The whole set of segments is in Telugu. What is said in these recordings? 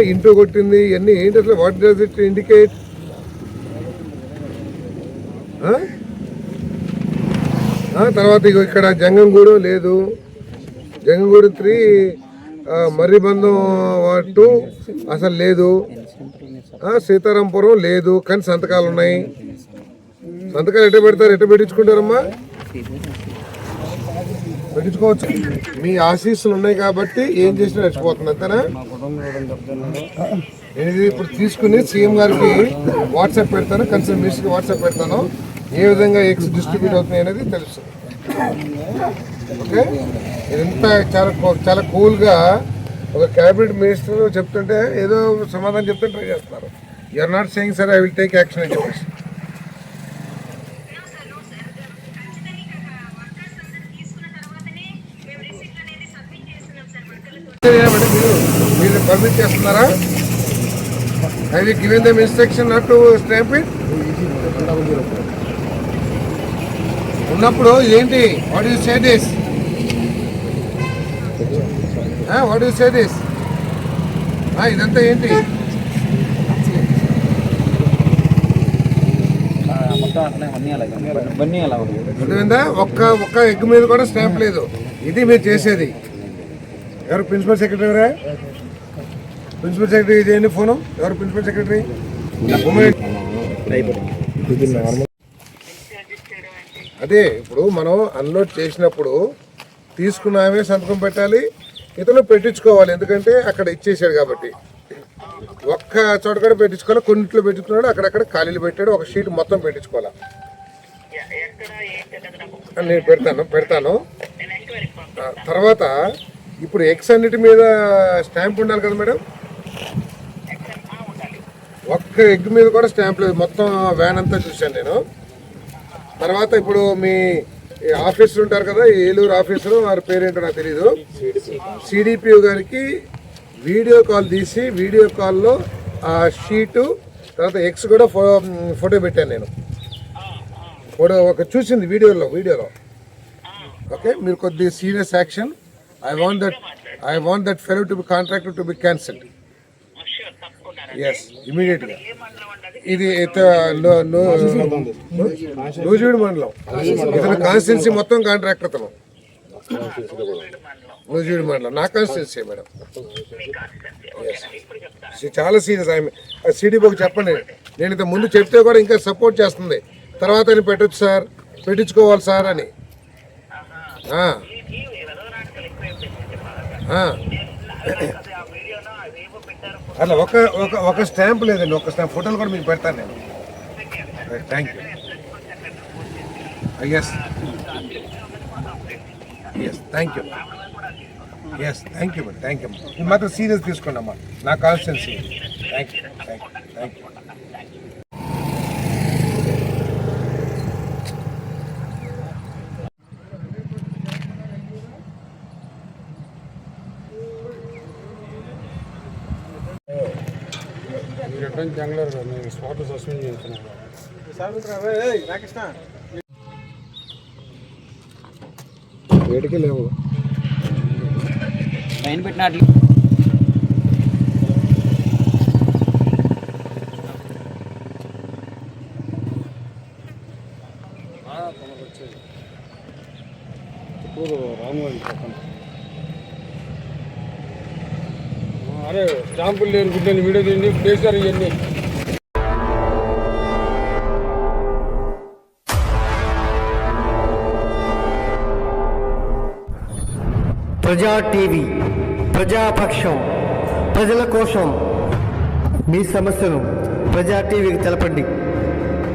ఇంటూ కొట్టింది ఇవన్నీ ఏంటి అసలు? What does it indicate? తర్వాత ఇక్కడ జంగంగూడు లేదు, జంగంగూడు 3, మర్రిబంధం 2 అసలు లేదు, సీతారాంపురం లేదు, కానీ సంతకాలు ఉన్నాయి. సంతకాలు ఎట్ట పెడతారు? ఎట్ట పెట్టించుకుంటారమ్మా? పెట్టించుకోవచ్చు. మీ ఆశీస్సులు ఉన్నాయి కాబట్టి ఏం చేసినా నడిచిపోతుంది, అంతేనా? నేను ఇది ఇప్పుడు తీసుకుని సీఎం గారికి వాట్సాప్ పెడతాను, కన్సర్న్ మినిస్టర్కి వాట్సాప్ పెడతాను, ఏ విధంగా ఎగ్స్ డిస్ట్రిబ్యూట్ అవుతున్నాయి అనేది తెలుస్తుంది. ఓకే, ఇదంతా చాలా కూల్గా ఒక క్యాబినెట్ మినిస్టర్ చెప్తుంటే ఏదో సమాధానం చెప్తే ట్రై చేస్తున్నారు. You're not saying sir I will take action అని చెప్పేసి. మీరు పర్మిట్ చేస్తున్నారా? I will given them instruction not to stamp it. ఉన్నప్పుడు ఏంటి? What you say this? What you say this? ఇదంతా ఏంటి? ఒక్క ఎగ్ మీద కూడా స్టాంప్ లేదు. ఇది మీరు చేసేది. ఎవరు ప్రిన్సిపల్ సెక్రటరీ? ప్రిన్సిపల్ సెక్రటరీ చేయండి ఫోను. ఎవరు ప్రిన్సిపల్ సెక్రటరీ? అదే ఇప్పుడు మనం అన్లోడ్ చేసినప్పుడు తీసుకున్నామే సంతకం పెట్టాలి, ఇతను పెట్టించుకోవాలి. ఎందుకంటే అక్కడ ఇచ్చేసాడు కాబట్టి. ఒక్క చోట కూడా పెట్టించుకోవాలి, కొన్నిట్లో పెట్టుకున్నాడు, అక్కడక్కడ ఖాళీలు పెట్టాడు, ఒక షీట్ మొత్తం పెట్టించుకోవాలి. నేను పెడతాను. తర్వాత ఇప్పుడు ఎగ్స్ అన్నిటి మీద స్టాంప్ ఉండాలి కదా మేడం? ఒక్క ఎగ్ మీద కూడా స్టాంప్ లేదు, మొత్తం వ్యాన్ అంతా చూశాను నేను. తర్వాత ఇప్పుడు మీ ఆఫీసర్ ఉంటారు కదా, ఏలూరు ఆఫీసరు, వారి పేరేంటో నాకు తెలీదు, సిడిపిఓ గారికి వీడియో కాల్ తీసి వీడియో కాల్లో ఆ షీటు తర్వాత ఎగ్స్ కూడా ఫోటో పెట్టాను నేను. ఫోటో ఒక చూసింది వీడియోలో. ఓకే, మీరు కొద్దిగా serious action. I want that fellow to be contracted to be cancelled. Yes, immediately. ఇది నూజివీడు మండలం, ఇతను కాన్స్టిట్యున్సీ మొత్తం కాంట్రాక్టర్. అతను నూజివీడు మండలం నా కాన్స్టిట్యున్సీ మేడం. చాలా సీరియస్. సిడిపోకి చెప్పండి, నేను ఇంత ముందు చెప్తే కూడా ఇంకా సపోర్ట్ చేస్తుంది. తర్వాత నేను పెట్టచ్చు సార్, పెట్టించుకోవాలి సార్ అని. అట్లా ఒక స్టాంప్ లేదండి, ఒక స్టాంప్ ఫోటోలు కూడా మీకు పెడతాను నేను. Thank you. Yes thank you. Thank you madam. మీరు మాత్రం సీరియస్ తీసుకోండి అమ్మా, నా constituency. Thank you. Spot suspend చేస్తున్నాను. వేడికి లేవు పైన పెట్టినట్లు. రాముడి పక్కన అరే స్టాంపులు లేని గుడ్డని వీడియో తీయండి, ప్లేసారు ఇవన్నీ. ప్రజా టీవీ, ప్రజాపక్షం, ప్రజల కోసం. మీ సమస్యను ప్రజా టీవీకి తెలపండి.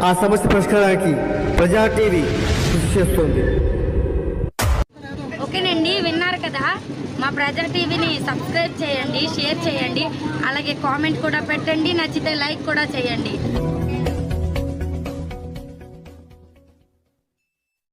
ఆ సమస్య పరిష్కారానికి ప్రజా టీవీ కృషి చేస్తుంది. ఓకేనండి, విన్నారు కదా. మా ప్రజా టీవీని సబ్స్క్రైబ్ చేయండి, షేర్ చేయండి, అలాగే కామెంట్ కూడా పెట్టండి, నచ్చితే లైక్ కూడా చేయండి.